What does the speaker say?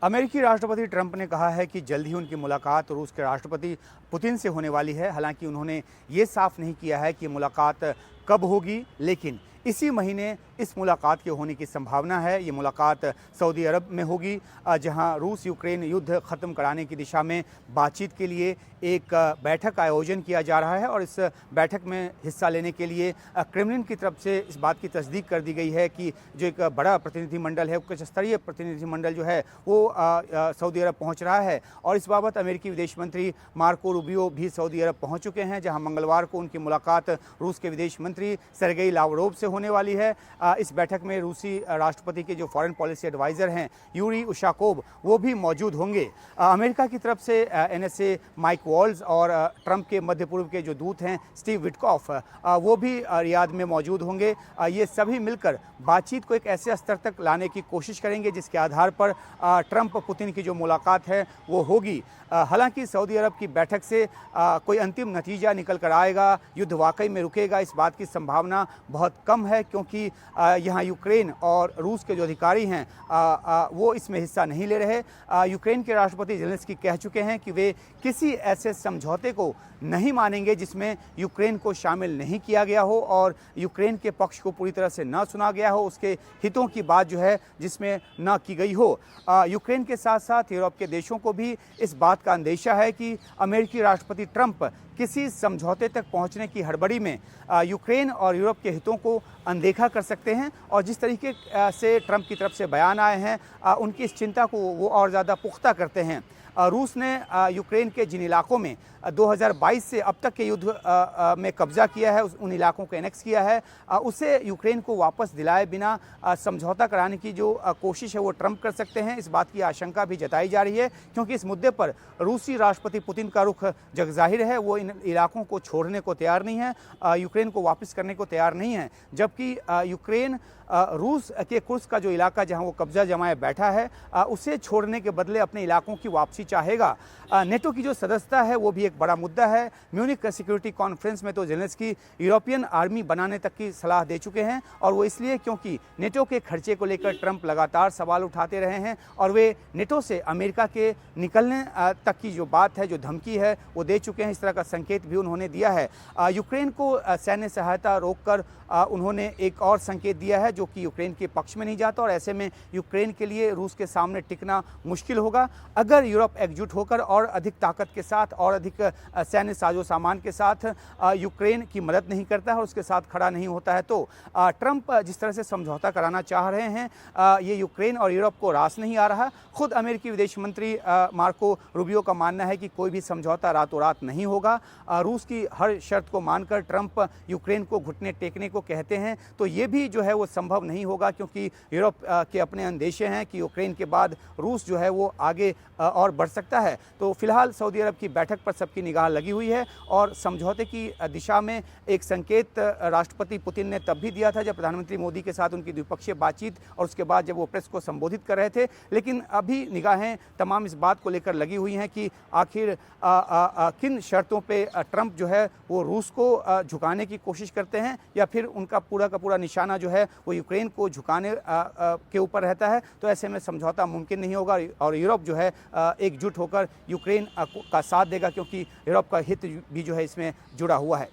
अमेरिकी राष्ट्रपति ट्रंप ने कहा है कि जल्द ही उनकी मुलाकात रूस के राष्ट्रपति पुतिन से होने वाली है। हालांकि उन्होंने ये साफ नहीं किया है कि मुलाकात कब होगी, लेकिन इसी महीने इस मुलाकात के होने की संभावना है। ये मुलाकात सऊदी अरब में होगी, जहां रूस यूक्रेन युद्ध ख़त्म कराने की दिशा में बातचीत के लिए एक बैठक का आयोजन किया जा रहा है। और इस बैठक में हिस्सा लेने के लिए क्रेमलिन की तरफ से इस बात की तस्दीक कर दी गई है कि जो एक बड़ा प्रतिनिधिमंडल है, उच्च स्तरीय प्रतिनिधिमंडल जो है वो सऊदी अरब पहुँच रहा है। और इस बाबत अमेरिकी विदेश मंत्री मार्को रूबियो भी सऊदी अरब पहुँच चुके हैं, जहाँ मंगलवार को उनकी मुलाकात रूस के विदेश मंत्री सर्गेई लावरोव से होने वाली है। इस बैठक में रूसी राष्ट्रपति के जो फॉरेन पॉलिसी एडवाइज़र हैं यूरी उशाकोव, वो भी मौजूद होंगे। अमेरिका की तरफ से एनएसए माइक वॉल्स और ट्रंप के मध्य पूर्व के जो दूत हैं स्टीव विटकॉफ, वो भी रियाद में मौजूद होंगे। ये सभी मिलकर बातचीत को एक ऐसे स्तर तक लाने की कोशिश करेंगे जिसके आधार पर ट्रंप पुतिन की जो मुलाकात है वो होगी। हालांकि सऊदी अरब की बैठक से कोई अंतिम नतीजा निकल कर आएगा, युद्ध वाकई में रुकेगा, इस बात की संभावना बहुत कम है, क्योंकि यहाँ यूक्रेन और रूस के जो अधिकारी हैं वो इसमें हिस्सा नहीं ले रहे। यूक्रेन के राष्ट्रपति ज़ेलेंस्की कह चुके हैं कि वे किसी ऐसे समझौते को नहीं मानेंगे जिसमें यूक्रेन को शामिल नहीं किया गया हो और यूक्रेन के पक्ष को पूरी तरह से न सुना गया हो, उसके हितों की बात जो है जिसमें न की गई हो। यूक्रेन के साथ साथ यूरोप के देशों को भी इस बात का अंदेशा है कि अमेरिकी राष्ट्रपति ट्रंप किसी समझौते तक पहुंचने की हड़बड़ी में यूक्रेन और यूरोप के हितों को अनदेखा कर सकते हैं। और जिस तरीके से ट्रंप की तरफ से बयान आए हैं, उनकी इस चिंता को वो और ज़्यादा पुख्ता करते हैं। रूस ने यूक्रेन के जिन इलाकों में 2022 से अब तक के युद्ध में कब्जा किया है, उन इलाकों को एनेक्स किया है, उसे यूक्रेन को वापस दिलाए बिना समझौता कराने की जो कोशिश है वो ट्रंप कर सकते हैं। इस बात की आशंका भी जताई जा रही है, क्योंकि इस मुद्दे पर रूसी राष्ट्रपति पुतिन का रुख जगजाहिर है। वो इन इलाकों को छोड़ने को तैयार नहीं है, यूक्रेन को वापस करने को तैयार नहीं है। जबकि यूक्रेन रूस के कुर्स्क का जो इलाका जहां वो कब्जा जमाए बैठा है, उसे छोड़ने के बदले अपने इलाकों की वापसी चाहेगा। नेटो की जो सदस्यता है वो भी एक बड़ा मुद्दा है। म्यूनिक सिक्योरिटी कॉन्फ्रेंस में तो ज़ेलेंस्की यूरोपियन आर्मी बनाने तक की सलाह दे चुके हैं, और वो इसलिए क्योंकि नेटो के खर्चे को लेकर ट्रंप लगातार सवाल उठाते रहे हैं और वे नेटो से अमेरिका के निकलने तक की जो बात है, जो धमकी है, वो दे चुके हैं। इस तरह का संकेत भी उन्होंने दिया है। यूक्रेन को सैन्य सहायता रोककर उन्होंने एक और संकेत दिया है जो कि यूक्रेन के पक्ष में नहीं जाता, और ऐसे में यूक्रेन के लिए रूस के सामने टिकना मुश्किल होगा। अगर यूरोप एकजुट होकर और अधिक ताकत के साथ और अधिक सैन्य साजो सामान के साथ यूक्रेन की मदद नहीं करता है और उसके साथ खड़ा नहीं होता है, तो ट्रंप जिस तरह से समझौता कराना चाह रहे हैं, ये यूक्रेन और यूरोप को रास नहीं आ रहा। खुद अमेरिकी विदेश मंत्री मार्को रूबियो का मानना है कि कोई भी समझौता रातों रात नहीं होगा। रूस की हर शर्त को मानकर ट्रंप यूक्रेन को घुटने टेकने को कहते हैं, तो ये भी जो है वो संभव नहीं होगा, क्योंकि यूरोप के अपने अंदेशे हैं कि यूक्रेन के बाद रूस जो है वो आगे और बढ़ सकता है। तो फिलहाल सऊदी अरब की बैठक पर सबकी निगाह लगी हुई है, और समझौते की दिशा में एक संकेत राष्ट्रपति पुतिन ने तब भी दिया था जब प्रधानमंत्री मोदी के साथ उनकी द्विपक्षीय बातचीत और उसके बाद जब वो प्रेस को संबोधित कर रहे थे। लेकिन अभी निगाहें तमाम इस बात को लेकर लगी हुई हैं कि आखिर किन शर्तों पे ट्रंप जो है वो रूस को झुकाने की कोशिश करते हैं, या फिर उनका पूरा का पूरा निशाना जो है वो यूक्रेन को झुकाने के ऊपर रहता है। तो ऐसे में समझौता मुमकिन नहीं होगा, और यूरोप जो है एकजुट होकर यूक्रेन का साथ देगा, क्योंकि यूरोप का हित भी जो है इसमें जुड़ा हुआ है।